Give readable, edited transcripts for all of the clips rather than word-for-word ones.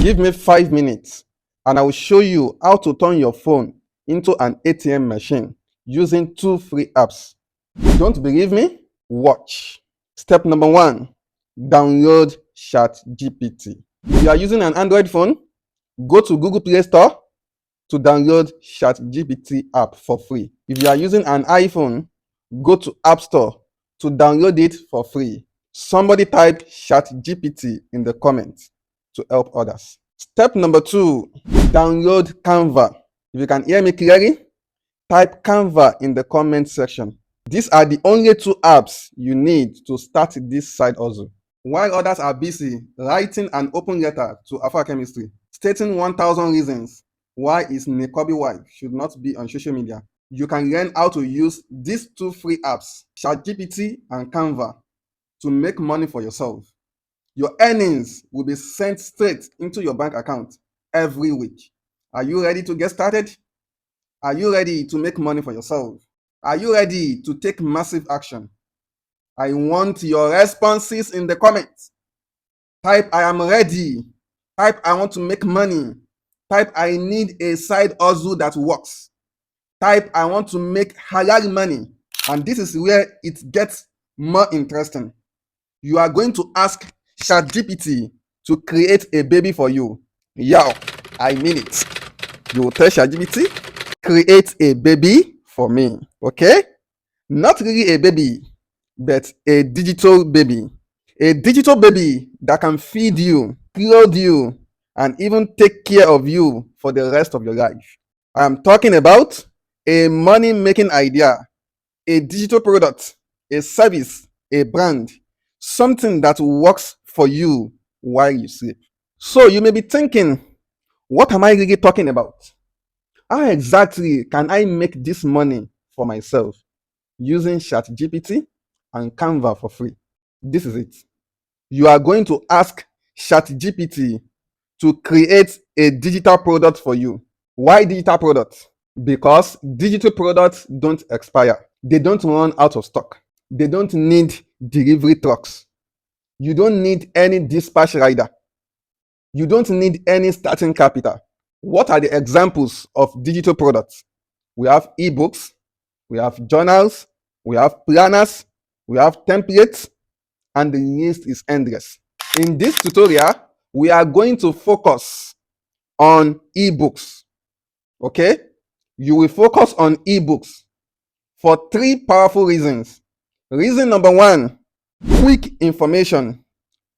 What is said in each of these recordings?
Give me 5 minutes and I will show you how to turn your phone into an ATM machine using 2 free apps. Don't believe me? Watch. Step number 1, download ChatGPT. If you are using an Android phone, go to Google Play Store to download ChatGPT app for free. If you are using an iPhone, go to App Store to download it for free. Somebody type ChatGPT in the comments to help others. Step number 2, download Canva. If you can hear me clearly, type Canva in the comment section. These are the only 2 apps you need to start this side hustle. While others are busy writing an open letter to Alpha Chemistry, stating 1,000 reasons why his Nekobi wife should not be on social media, you can learn how to use these 2 free apps, ChatGPT and Canva, to make money for yourself. Your earnings will be sent straight into your bank account every week. Are you ready to get started? Are you ready to make money for yourself? Are you ready to take massive action? I want your responses in the comments. Type I am ready. Type I want to make money. Type I need a side hustle that works. Type I want to make halal money. And this is where it gets more interesting. You are going to ask ChatGPT to create a baby for you. Yo, I mean it. You will tell ChatGPT, create a baby for me. Okay? Not really a baby, but a digital baby. A digital baby that can feed you, clothe you, and even take care of you for the rest of your life. I am talking about a money-making idea, a digital product, a service, a brand, something that works for you while you sleep. So you may be thinking, what am I really talking about? How exactly can I make this money for myself using ChatGPT and Canva for free? This is it. You are going to ask ChatGPT to create a digital product for you. Why digital products? Because digital products don't expire. They don't run out of stock. They don't need delivery trucks. You don't need any dispatch rider. You don't need any starting capital. What are the examples of digital products? We have ebooks, we have journals, we have planners, we have templates, and the list is endless. In this tutorial, we are going to focus on ebooks. Okay? You will focus on ebooks for 3 powerful reasons. Reason number 1, quick information,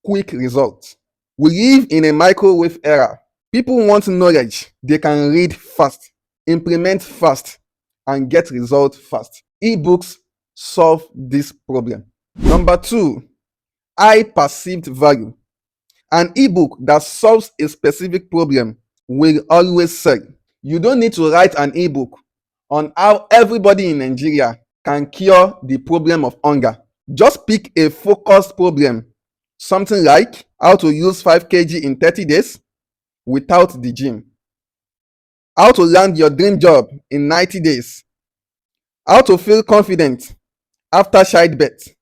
quick results. We live in a microwave era. People want knowledge they can read fast, implement fast, and get results fast. Ebooks solve this problem. Number 2, high perceived value. An ebook that solves a specific problem will always sell. You don't need to write an ebook on how everybody in Nigeria can cure the problem of hunger. Just pick a focused problem, something like how to lose 5 kg in 30 days without the gym, how to land your dream job in 90 days, how to feel confident after childbirth,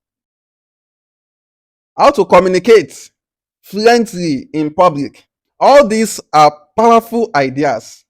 how to communicate fluently in public. All these are powerful ideas,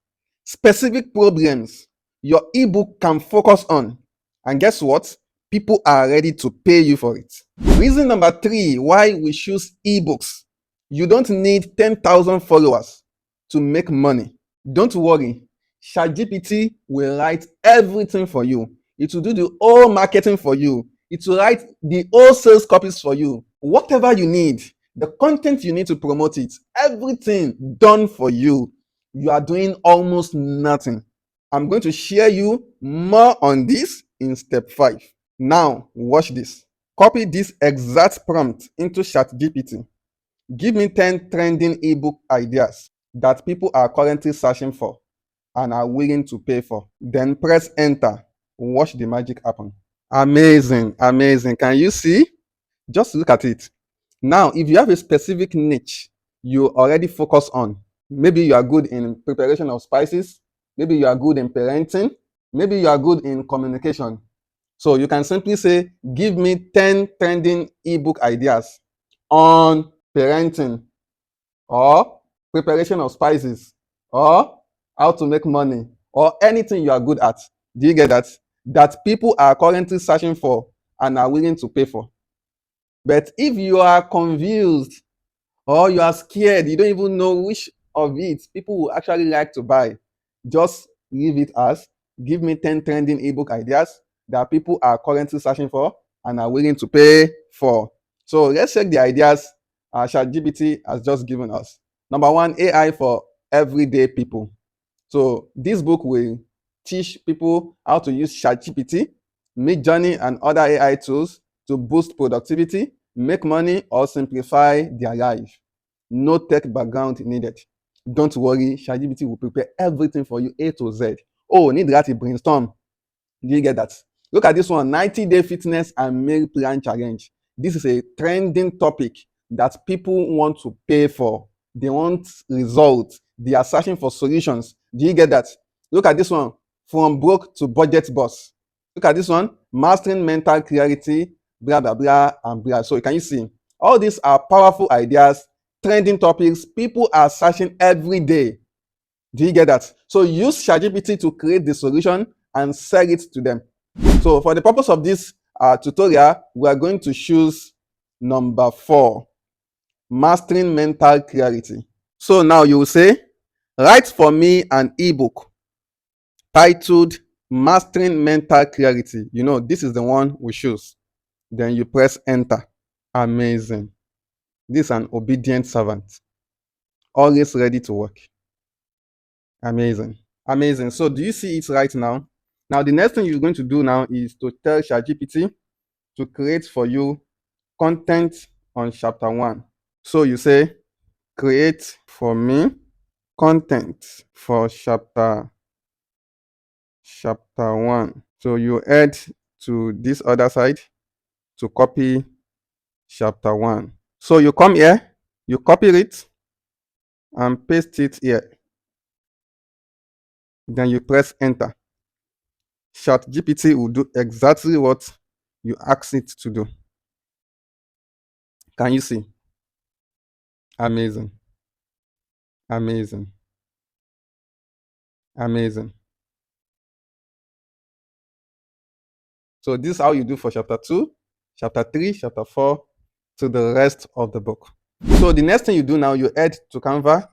specific problems your ebook can focus on. And guess what? People are ready to pay you for it. Reason number 3 why we choose ebooks. You don't need 10,000 followers to make money. Don't worry, ChatGPT will write everything for you. It will do the whole marketing for you. It will write the whole sales copies for you. Whatever you need, the content you need to promote it, everything done for you. You are doing almost nothing. I'm going to share you more on this in step 5. Now, watch this. Copy this exact prompt into ChatGPT. Give me 10 trending ebook ideas that people are currently searching for and are willing to pay for. Then press enter. Watch the magic happen. Amazing, amazing. Can you see? Just look at it. Now, if you have a specific niche you already focus on, maybe you are good in preparation of spices, maybe you are good in parenting, maybe you are good in communication. So you can simply say, give me 10 trending ebook ideas on parenting or preparation of spices, or how to make money, or anything you are good at. Do you get that? That people are currently searching for and are willing to pay for. But if you are confused or you are scared, you don't even know which of it people will actually like to buy, just leave it as give me 10 trending ebook ideas that people are currently searching for and are willing to pay for. So let's check the ideas ChatGPT has just given us. Number one, AI for everyday people. So this book will teach people how to use ChatGPT, Midjourney, and other AI tools to boost productivity, make money, or simplify their life. No tech background needed. Don't worry, ChatGPT will prepare everything for you A to Z. Oh, need that to brainstorm. Do you get that? Look at this one, 90-day fitness and meal plan challenge. This is a trending topic that people want to pay for. They want results. They are searching for solutions. Do you get that? Look at this one, from broke to budget boss. Look at this one, mastering mental clarity, blah, blah, blah, and blah. So can you see? All these are powerful ideas, trending topics. People are searching every day. Do you get that? So use ChatGPT to create the solution and sell it to them. So for the purpose of this tutorial, we are going to choose number 4, mastering mental clarity. So now you will say, write for me an ebook titled Mastering Mental Clarity. You know, this is the one we choose. Then you press enter. Amazing. This is an obedient servant, always ready to work. Amazing. Amazing. So do you see it right now? Now, the next thing you're going to do now is to tell ChatGPT to create for you content on chapter 1. So you say, create for me content for chapter 1. So you add to this other side to copy chapter 1. So you come here, you copy it and paste it here. Then you press enter. ChatGPT will do exactly what you ask it to do. Can you see? Amazing. Amazing. Amazing. So this is how you do for chapter 2, chapter 3, chapter 4, to the rest of the book. So the next thing you do now, you head to Canva,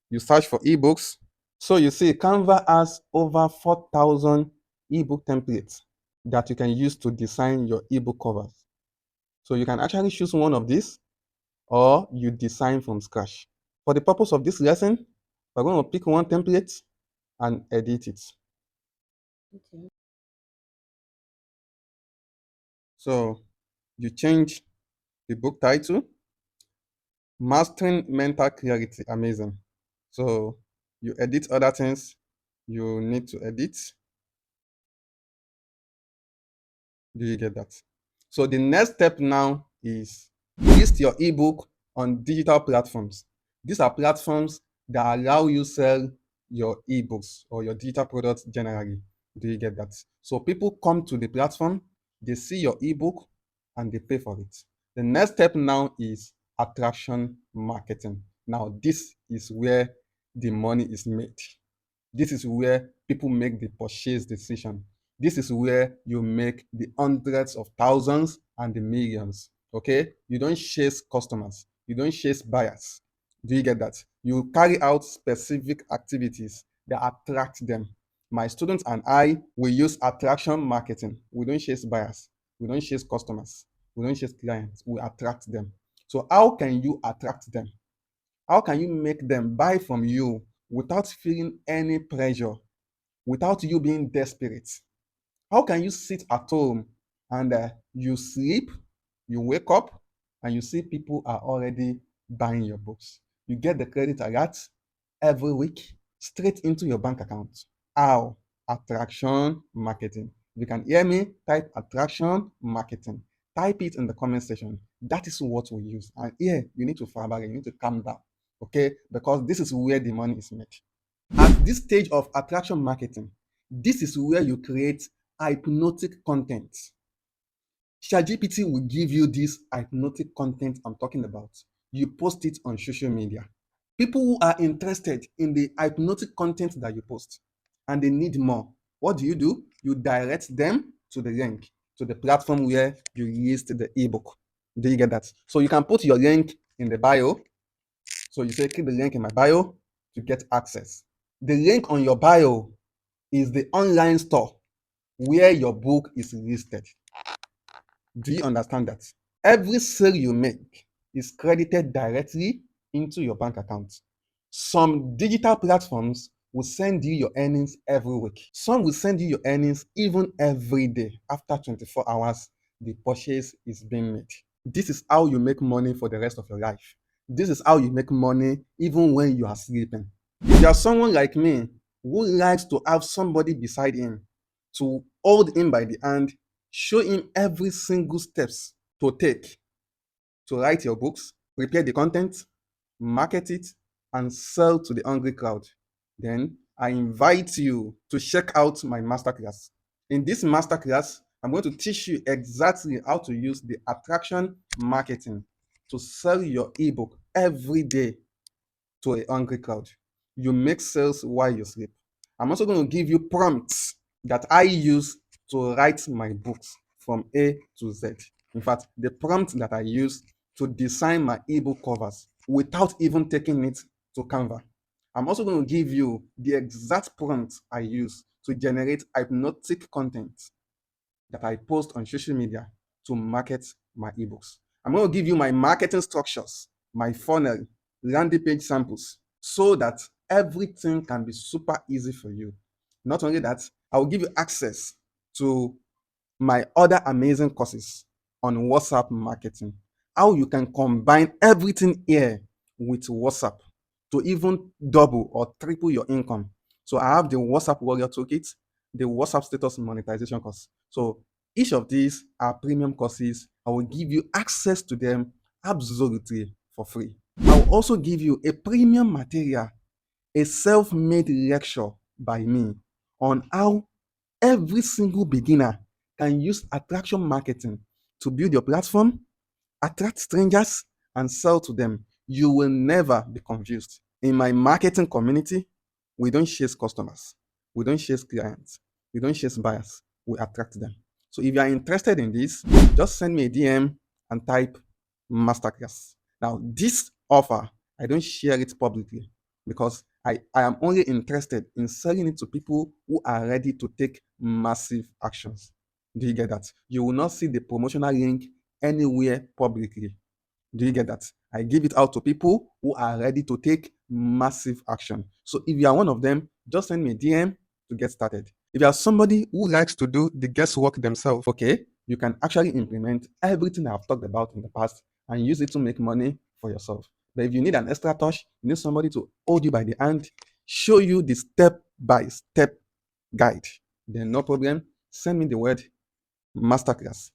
you search for ebooks. So you see Canva has over 4,000 ebook templates that you can use to design your ebook covers. So you can actually choose one of these or you design from scratch. For the purpose of this lesson, we're going to pick one template and edit it. Okay. So you change the book title, Mastering Mental Clarity. Amazing. So you edit other things you need to edit. Do you get that? So the next step now is list your ebook on digital platforms. These are platforms that allow you sell your ebooks or your digital products generally. Do you get that? So people come to the platform, they see your ebook and they pay for it. The next step now is attraction marketing. Now this is where the money is made. This is where people make the purchase decision. This is where you make the hundreds of thousands and the millions. Okay? You don't chase customers. You don't chase buyers. Do you get that? You carry out specific activities that attract them. My students and I, we use attraction marketing. We don't chase buyers. We don't chase customers. We don't chase clients. We attract them. So how can you attract them? How can you make them buy from you without feeling any pressure, without you being desperate? How can you sit at home and you sleep, you wake up, and you see people are already buying your books? You get the credit alert every week straight into your bank account. How? Attraction marketing. If you can hear me, type attraction marketing. Type it in the comment section. That is what we use. And here, you need to fire, you need to calm down, okay? Because this is where the money is made. At this stage of attraction marketing, this is where you create hypnotic content. ChatGPT will give you this hypnotic content I'm talking about. You post it on social media. People who are interested in the hypnotic content that you post and they need more, what do? You direct them to the link, to the platform where you list the ebook. Do you get that? So you can put your link in the bio. So you say, click the link in my bio to get access. The link on your bio is the online store where your book is listed. Do you understand that? Every sale you make is credited directly into your bank account. Some digital platforms will send you your earnings every week. Some will send you your earnings even every day. After 24 hours, the purchase is being made. This is how you make money for the rest of your life. This is how you make money even when you are sleeping. If you are someone like me who likes to have somebody beside him to hold him by the hand, show him every single steps to take to write your books, prepare the content, market it, and sell to the hungry crowd, then I invite you to check out my masterclass. In this masterclass, I'm going to teach you exactly how to use the attraction marketing to sell your ebook every day to a hungry crowd. You make sales while you sleep. I'm also going to give you prompts that I use to write my books from A to Z. In fact, the prompt that I use to design my ebook covers without even taking it to Canva. I'm also going to give you the exact prompt I use to generate hypnotic content that I post on social media to market my ebooks. I'm going to give you my marketing structures, my funnel, landing page samples, so that everything can be super easy for you. Not only that, I will give you access to my other amazing courses on WhatsApp marketing. How you can combine everything here with WhatsApp to even double or triple your income. So I have the WhatsApp Warrior Toolkit, the WhatsApp Status Monetization course. So each of these are premium courses. I will give you access to them absolutely for free. I will also give you a premium material, a self-made lecture by me on how every single beginner can use attraction marketing to build your platform, attract strangers, and sell to them. You will never be confused. In my marketing community, we don't chase customers, we don't chase clients, we don't chase buyers, we attract them. So if you are interested in this, just send me a DM and type masterclass. Now, this offer, I don't share it publicly because I am only interested in selling it to people who are ready to take massive actions. Do you get that? You will not see the promotional link anywhere publicly. Do you get that? I give it out to people who are ready to take massive action. So if you are one of them, just send me a DM to get started. If you are somebody who likes to do the guesswork themselves, okay, you can actually implement everything I've talked about in the past and use it to make money for yourself. But if you need an extra touch, you need somebody to hold you by the hand, show you the step-by-step guide, then no problem. Send me the word masterclass